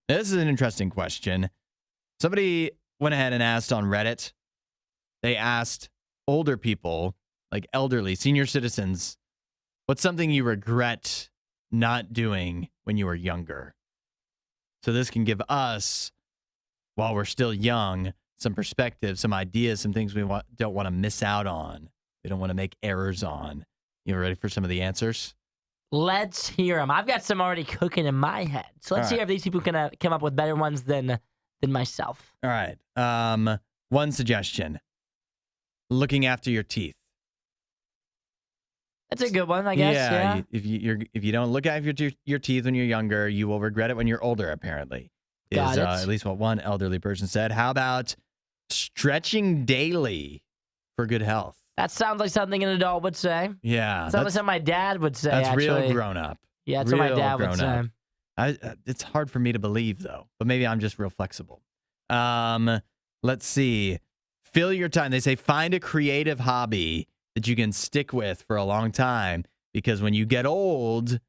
This is an interesting question. Somebody went ahead and asked on Reddit. They asked older people, like elderly, senior citizens, what's something you regret not doing when you were younger? So this can give us, while we're still young, some perspective, some ideas, some things we don't want to miss out on. We don't want to make errors on. You ready for some of the answers? Let's hear them. I've got some already cooking in my head. So let's hear if these people can come up with better ones than myself. All right. One suggestion. Looking after your teeth. That's a good one, I guess. Yeah. If you don't look after your teeth when you're younger, you will regret it when you're older, apparently. Got it. At least what one elderly person said. How about stretching daily for good health? That sounds like something an adult would say. Yeah. Sounds like something my dad would say, That's actually. real grown up. Yeah, that's what my dad would say. It's hard for me to believe, though. But maybe I'm just real flexible. Let's see. Fill your time. They say find a creative hobby that you can stick with for a long time. Because when you get old,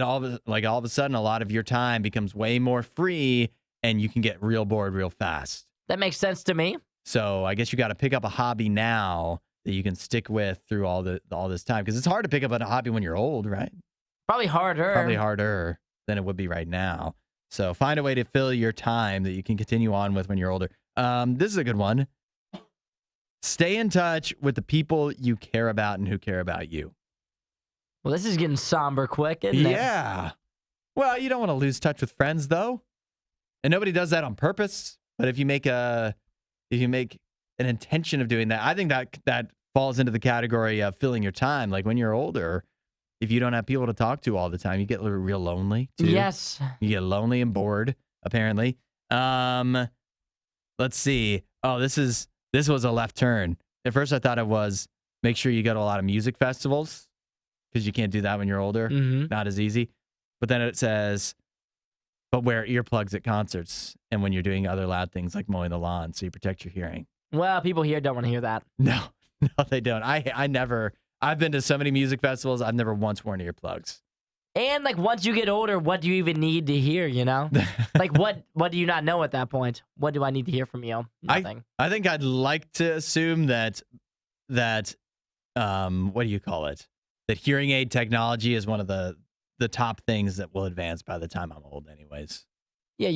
all of a sudden, a lot of your time becomes way more free, and you can get real bored real fast. That makes sense to me. So I guess you got to pick up a hobby now that you can stick with through all this time. Because it's hard to pick up a hobby when you're old, right? Probably harder than it would be right now. So find a way to fill your time that you can continue on with when you're older. This is a good one. Stay in touch with the people you care about and who care about you. Well, this is getting somber quick, isn't it? Yeah. Well, you don't want to lose touch with friends, though. And nobody does that on purpose. But if you make an intention of doing that, I think that falls into the category of filling your time. Like when you're older, if you don't have people to talk to all the time, you get real lonely, too. Yes. You get lonely and bored, apparently. Let's see. Oh, this was a left turn. At first, I thought it was make sure you go to a lot of music festivals because you can't do that when you're older. Mm-hmm. Not as easy. But then it says, but wear earplugs at concerts and when you're doing other loud things like mowing the lawn so you protect your hearing. Well, people here don't want to hear that. No, they don't. I've been to so many music festivals. I've never once worn earplugs. And like once you get older, what do you even need to hear, you know? Like what do you not know at that point? What do I need to hear from you? Nothing. I think I'd like to assume that what do you call it? That hearing aid technology is one of the top things that will advance by the time I'm old anyways. Yeah,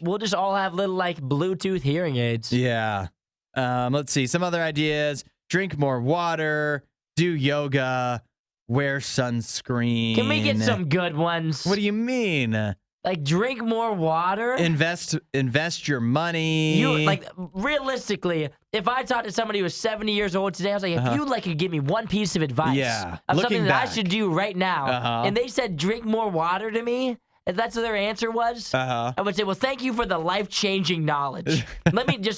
we'll just all have little like Bluetooth hearing aids. Yeah. Let's see. Some other ideas. Drink more water, do yoga, wear sunscreen. Can we get some good ones? What do you mean? Like drink more water? Invest your money. Realistically, if I talked to somebody who was 70 years old today, I was like, if you could give me one piece of advice of something that I should do right now, and they said drink more water to me, if that's what their answer was, I would say, well, thank you for the life-changing knowledge.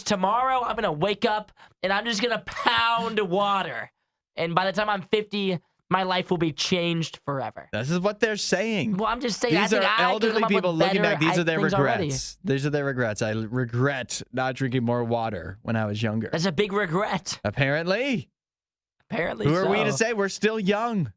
Tomorrow, I'm going to wake up, and I'm just going to pound water. And by the time I'm 50, my life will be changed forever. This is what they're saying. Well, I'm just saying, these are elderly people looking back. These are their regrets. These are their regrets. I regret not drinking more water when I was younger. That's a big regret. Apparently. Who are we to say? We're still young.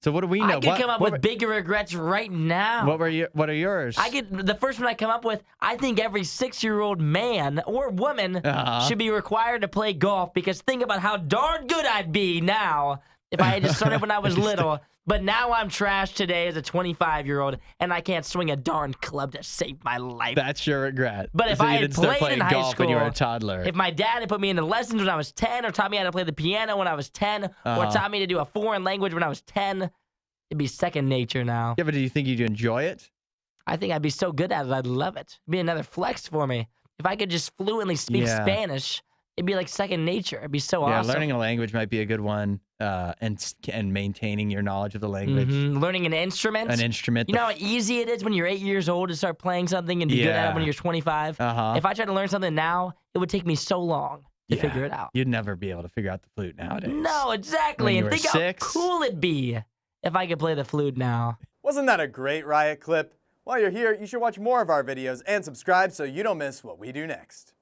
So what do we know? I could come up with bigger regrets right now. What are yours? The first one I come up with, I think every 6-year-old man or woman should be required to play golf because think about how darn good I'd be now if I had just started when I was little. But now I'm trash today as a 25-year-old, and I can't swing a darn club to save my life. That's your regret. But if I had played in high school, when you were a toddler, if my dad had put me into lessons when I was 10, or taught me how to play the piano when I was 10, or taught me to do a foreign language when I was 10, it'd be second nature now. Yeah, but do you think you'd enjoy it? I think I'd be so good at it. I'd love it. It'd be another flex for me. If I could just fluently speak Spanish, it'd be like second nature. It'd be so awesome. Yeah, learning a language might be a good one, and maintaining your knowledge of the language. Learning an instrument. You know how easy it is when you're 8 years old to start playing something and be good at it when you're 25? If I tried to learn something now, it would take me so long to figure it out. You'd never be able to figure out the flute nowadays. No, exactly. And think how cool it'd be if I could play the flute now. Wasn't that a great Riot clip? While you're here, you should watch more of our videos and subscribe so you don't miss what we do next.